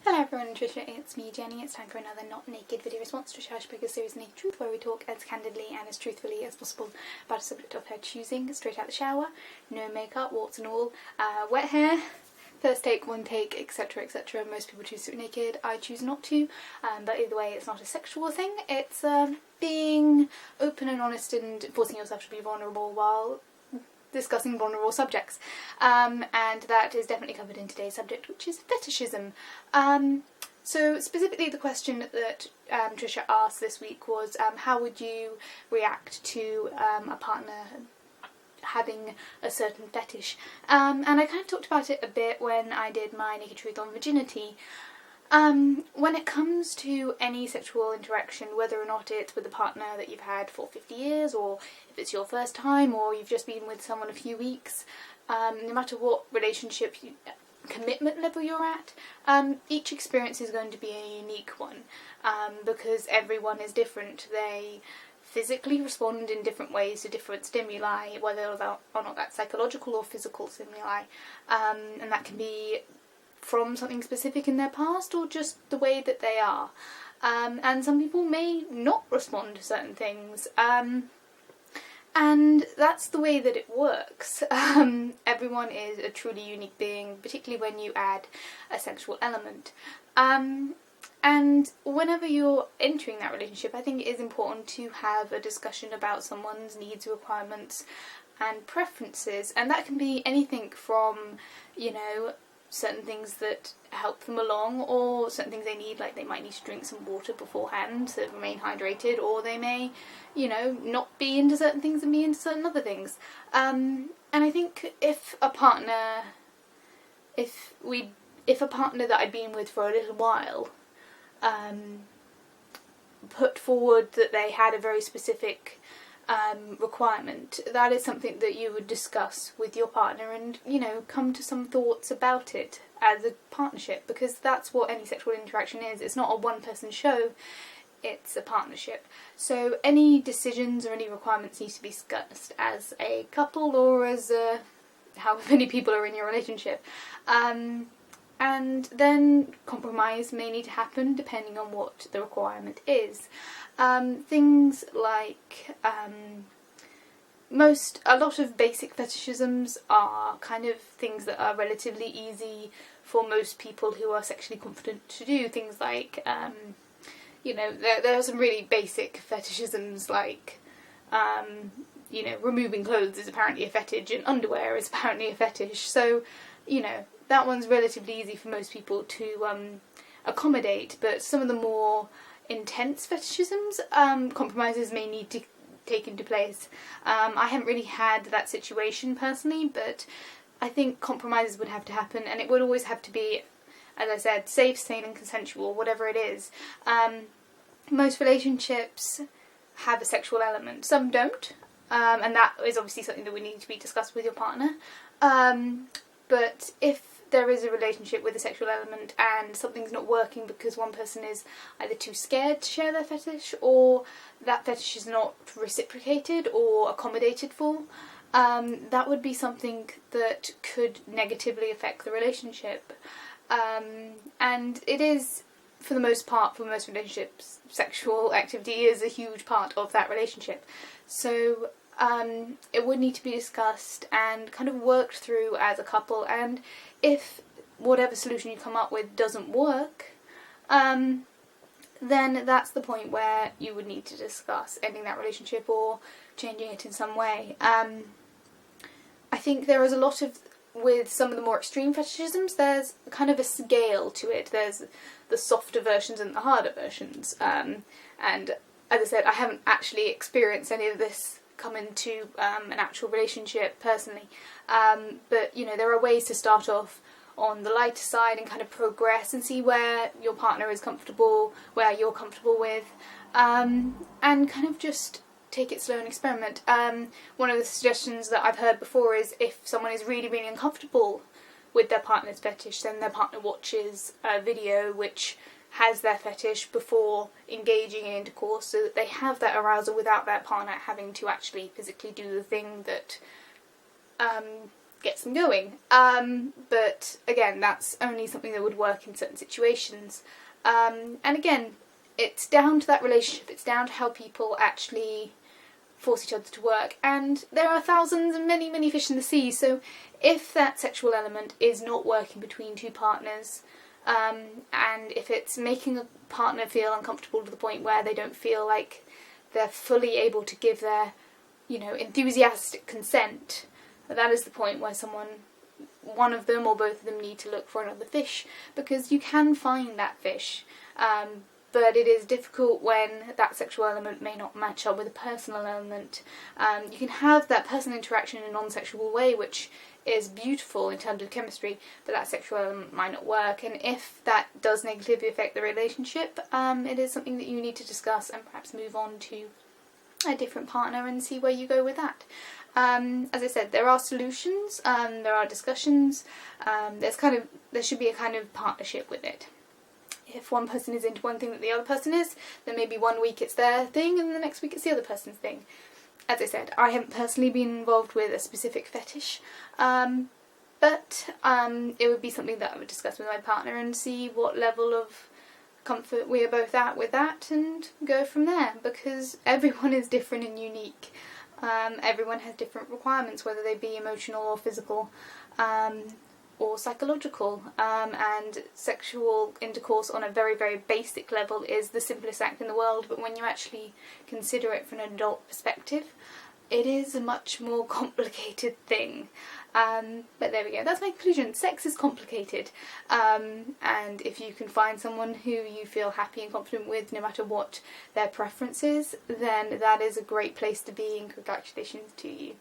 Hello everyone, Trisha, it's me Jenny. It's time for another not naked video response to Trisha Hershberger's series Naked Truth, where we talk as candidly and as truthfully as possible about a subject of her choosing, straight out the shower, no makeup, warts and all, wet hair, first take, one take, etc, etc. Most people choose to be naked, I choose not to, but either way it's not a sexual thing, it's being open and honest and forcing yourself to be vulnerable while discussing vulnerable subjects, and that is definitely covered in today's subject, which is fetishism. So specifically the question that Trisha asked this week was how would you react to a partner having a certain fetish, and I kind of talked about it a bit when I did my Naked Truth on virginity. When it comes to any sexual interaction, whether or not it's with a partner that you've had for 50 years, or if it's your first time, or you've just been with someone a few weeks, no matter what relationship, commitment level you're at, each experience is going to be a unique one, because everyone is different. They physically respond in different ways to different stimuli, whether or not that's psychological or physical stimuli, and that can be from something specific in their past or just the way that they are. And some people may not respond to certain things, and that's the way that it works. Everyone is a truly unique being, particularly when you add a sexual element. And whenever you're entering that relationship, I think it is important to have a discussion about someone's needs, requirements and preferences, and that can be anything from, you know, certain things that help them along, or certain things they need, like they might need to drink some water beforehand to remain hydrated, or they may, you know, not be into certain things and be into certain other things. And I think if a partner that I'd been with for a little while put forward that they had a very specific requirement, that is something that you would discuss with your partner and, you know, come to some thoughts about it as a partnership, because that's what any sexual interaction is. It's not a one-person show, it's a partnership. So any decisions or any requirements need to be discussed as a couple, or as however many people are in your relationship. And then compromise may need to happen depending on what the requirement is. Things like a lot of basic fetishisms are kind of things that are relatively easy for most people who are sexually confident to do. Things like, you know, there are some really basic fetishisms like, you know, removing clothes is apparently a fetish and underwear is apparently a fetish. So, you know, that one's relatively easy for most people to accommodate, but some of the more intense fetishisms, compromises may need to take into place. I haven't really had that situation personally, but I think compromises would have to happen, and it would always have to be, as I said, safe, sane and consensual, whatever it is. Most relationships have a sexual element, some don't, and that is obviously something that would need to be discussed with your partner. But if there is a relationship with a sexual element and something's not working because one person is either too scared to share their fetish, or that fetish is not reciprocated or accommodated for, that would be something that could negatively affect the relationship. And it is, for the most part, for most relationships, sexual activity is a huge part of that relationship. So it would need to be discussed and kind of worked through as a couple, and if whatever solution you come up with doesn't work, then that's the point where you would need to discuss ending that relationship or changing it in some way. I think there is a lot of, with some of the more extreme fetishisms, there's kind of a scale to it. There's the softer versions and the harder versions, and as I said, I haven't actually experienced any of this come into an actual relationship personally, but you know, there are ways to start off on the lighter side and kind of progress and see where your partner is comfortable, where you're comfortable with, and kind of just take it slow and experiment. One of the suggestions that I've heard before is if someone is really, really uncomfortable with their partner's fetish, then their partner watches a video which has their fetish before engaging in intercourse, so that they have that arousal without their partner having to actually physically do the thing that gets them going. But again, that's only something that would work in certain situations. And again, it's down to that relationship, it's down to how people actually force each other to work, and there are thousands and many, many fish in the sea, so if that sexual element is not working between two partners, and if it's making a partner feel uncomfortable to the point where they don't feel like they're fully able to give their, enthusiastic consent, that is the point where one of them or both of them need to look for another fish, because you can find that fish, but it is difficult when that sexual element may not match up with a personal element. You can have that personal interaction in a non-sexual way, which is beautiful in terms of chemistry, but that sexual element might not work, and if that does negatively affect the relationship, it is something that you need to discuss and perhaps move on to a different partner and see where you go with that. As I said, there are solutions, there are discussions, there should be a kind of partnership with it. If one person is into one thing that the other person is, then maybe one week it's their thing and the next week it's the other person's thing. As I said, I haven't personally been involved with a specific fetish, but it would be something that I would discuss with my partner and see what level of comfort we are both at with that and go from there, because everyone is different and unique. Everyone has different requirements, whether they be emotional or physical, or psychological, and sexual intercourse on a very, very basic level is the simplest act in the world, but when you actually consider it from an adult perspective, it is a much more complicated thing. But there we go, that's my conclusion. Sex is complicated, and if you can find someone who you feel happy and confident with, no matter what their preference is, then that is a great place to be, and congratulations to you.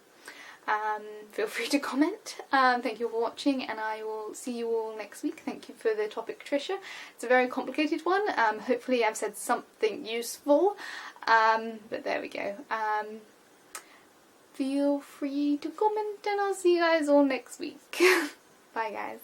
Feel free to comment. Thank you for watching, and I will see you all next week. Thank you for the topic, Trisha. It's a very complicated one. Hopefully I've said something useful, but there we go. Feel free to comment, and I'll see you guys all next week. Bye guys.